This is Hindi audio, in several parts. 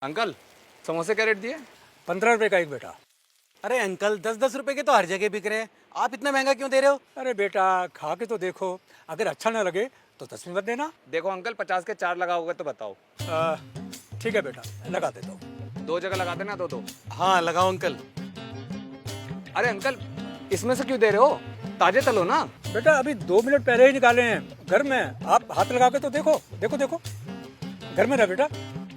अंकल समोसे क्या रेट दिए? 15 रुपए का एक बेटा। अरे अंकल 10-10 रुपए के तो हर जगह बिक रहे हैं, आप इतना महंगा क्यों दे रहे हो? अरे बेटा खा के तो देखो, अगर अच्छा ना लगे तो 10 में मत देना। देखो अंकल 50 के 4 लगाओगे तो बताओ। ठीक है बेटा, लगा देता हूँ। 2 जगह लगा देना, 2-2। हाँ लगाओ अंकल। अरे अंकल इसमें से क्यों दे रहे हो? ताजे तलो ना। बेटा अभी 2 मिनट पहले ही निकाले हैं घर में, आप हाथ लगा के तो देखो देखो देखो, घर में ना बेटा।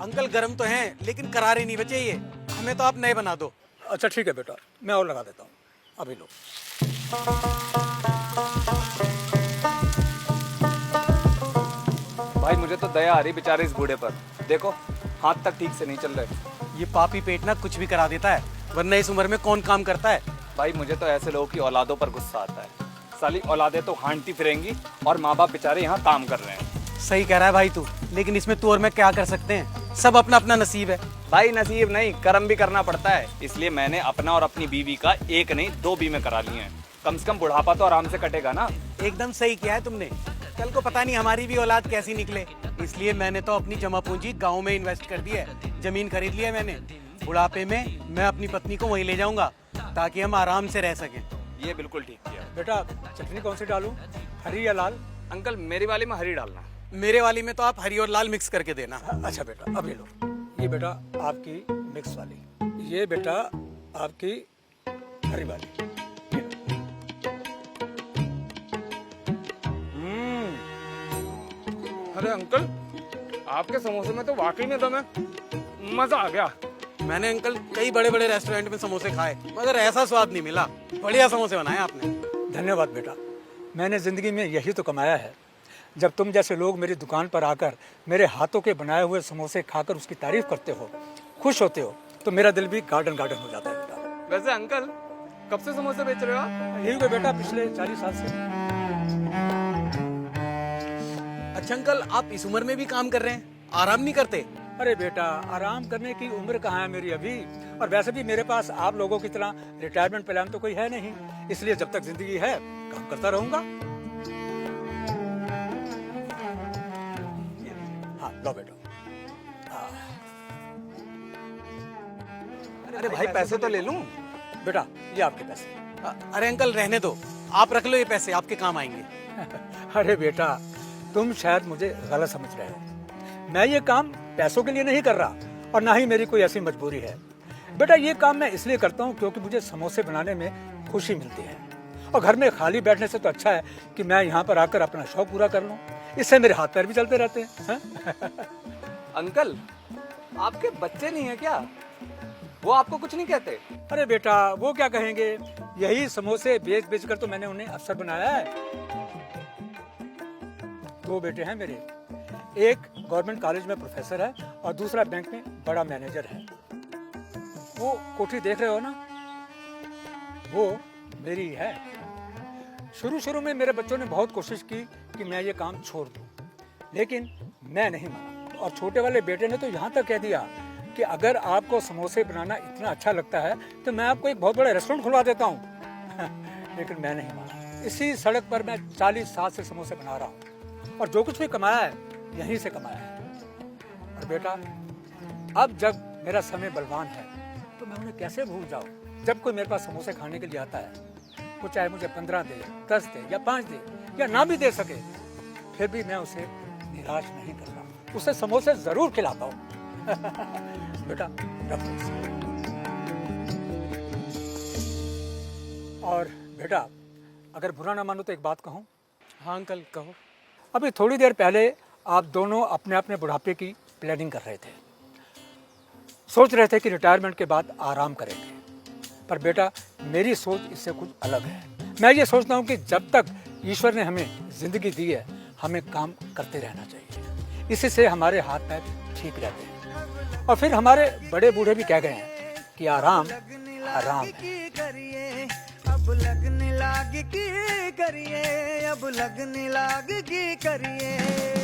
अंकल गर्म तो हैं लेकिन करारे नहीं बचे, ये हमें तो आप नए बना दो। अच्छा ठीक है बेटा, मैं और लगा देता हूँ, अभी लो। भाई मुझे तो दया आ रही बेचारे इस बूढ़े पर। देखो हाथ तक ठीक से नहीं चल रहे। ये पापी पेट ना कुछ भी करा देता है, वरना इस उम्र में कौन काम करता है। भाई मुझे तो ऐसे लोगों की औलादों पर गुस्सा आता है। साली औलादे तो हांडती फिरेंगी और माँ बाप बेचारे यहाँ काम कर रहे हैं। सही कह रहा है भाई तू, लेकिन इसमें तू और मैं क्या कर सकते हैं, सब अपना अपना नसीब है। भाई नसीब नहीं, कर्म भी करना पड़ता है। इसलिए मैंने अपना और अपनी बीवी का एक नहीं 2 बीमे करा लिए हैं। कम से कम बुढ़ापा तो आराम से कटेगा ना। एकदम सही किया है तुमने। कल को पता नहीं हमारी भी औलाद कैसी निकले, इसलिए मैंने तो अपनी जमा पूंजी गाँव में इन्वेस्ट कर दी है। जमीन खरीद ली है मैंने। बुढ़ापे में मैं अपनी पत्नी को वहीं ले जाऊंगा ताकि हम आराम से रह सकें। ये बिल्कुल ठीक किया। बेटा चटनी कौन सी डालूं, हरी या लाल? अंकल मेरी वाली में हरी डालना। मेरे वाली में तो आप हरी और लाल मिक्स करके देना। अच्छा बेटा अब ये लो, ये बेटा आपकी मिक्स वाली, ये बेटा आपकी हरी वाली। ये लो। अरे अंकल आपके समोसे में तो वाकई में दम है, मजा आ गया। मैंने अंकल कई बड़े बड़े रेस्टोरेंट में समोसे खाए, मगर ऐसा स्वाद नहीं मिला। बढ़िया समोसे बनाए आपने। धन्यवाद बेटा, मैंने ज़िंदगी में यही तो कमाया है। जब तुम जैसे लोग मेरी दुकान पर आकर मेरे हाथों के बनाए हुए समोसे खाकर उसकी तारीफ करते हो, खुश होते हो, तो मेरा दिल भी गार्डन गार्डन हो जाता है बेटा। वैसे अंकल कब से समोसे बेच रहे हो आप? यही तो बेटा पिछले 40 साल से। अच्छा अंकल, आप इस उम्र में भी काम कर रहे हैं, आराम नहीं करते? अरे बेटा आराम करने की उम्र कहाँ है मेरी अभी, और वैसे भी मेरे पास आप लोगों की तरह रिटायरमेंट प्लान तो कोई है नहीं, इसलिए जब तक जिंदगी है काम करता रहूंगा। हाँ लो बेटा। अरे भाई पैसे तो ले लूं। बेटा ये आपके पैसे। अरे अंकल रहने दो, आप रख लो, ये पैसे आपके काम आएंगे। अरे बेटा तुम शायद मुझे गलत समझ रहे हो, मैं ये काम पैसों के लिए नहीं कर रहा और ना ही मेरी कोई ऐसी मजबूरी है। बेटा ये काम मैं इसलिए करता हूँ क्योंकि मुझे समोसे बनाने में खुशी मिलती है, और घर में खाली बैठने से तो अच्छा है कि मैं यहाँ पर आकर अपना शौक पूरा कर लूँ, इससे मेरे हाथ पैर भी चलते रहते हैं। अंकल आपके बच्चे नहीं है क्या? वो आपको कुछ नहीं कहते? अरे बेटा वो क्या कहेंगे, यही समोसे बेच बेच कर तो मैंने उन्हें अफसर बनाया है। 2 बेटे हैं मेरे, एक गवर्नमेंट कॉलेज में प्रोफेसर है और दूसरा बैंक में बड़ा मैनेजर है। वो कोठी देख रहे हो ना, वो मेरी है। शुरू शुरू में मेरे बच्चों ने बहुत कोशिश की कि मैं ये काम छोड़ दूं, लेकिन मैं नहीं माना, और छोटे वाले बेटे ने तो यहाँ तक कह दिया कि अगर आपको समोसे बनाना इतना अच्छा लगता है तो मैं आपको एक बहुत बड़ा रेस्टोरेंट खुलवा देता हूँ। लेकिन मैं नहीं माना। इसी सड़क पर मैं 40 साल से समोसे बना रहा हूँ, और जो कुछ भी कमाया है यहीं से कमाया है। और बेटा अब जब मेरा समय बलवान है तो मैं उन्हें कैसे भूल जाऊं। जब कोई मेरे पास समोसे खाने के लिए आता है, वो चाहे मुझे 15 दे, 10 दे या 5 दे या ना भी दे सके, फिर भी मैं उसे निराश नहीं करता, उसे समोसे जरूर खिलाता हूँ। बेटा रखो इसे। और बेटा अगर बुरा ना मानो तो एक बात कहूँ। हाँ अंकल कहो। अभी थोड़ी देर पहले आप दोनों अपने अपने बुढ़ापे की प्लानिंग कर रहे थे, सोच रहे थे कि रिटायरमेंट के बाद आराम करेंगे, पर बेटा मेरी सोच इससे कुछ अलग है। मैं ये सोचता हूँ कि जब तक ईश्वर ने हमें जिंदगी दी है हमें काम करते रहना चाहिए, इससे हमारे हाथ पैर ठीक रहते हैं। और फिर हमारे बड़े बूढ़े भी कह गए हैं कि आराम आराम है। अब लगने लाग की करिए, अब लगने लाग की करिए।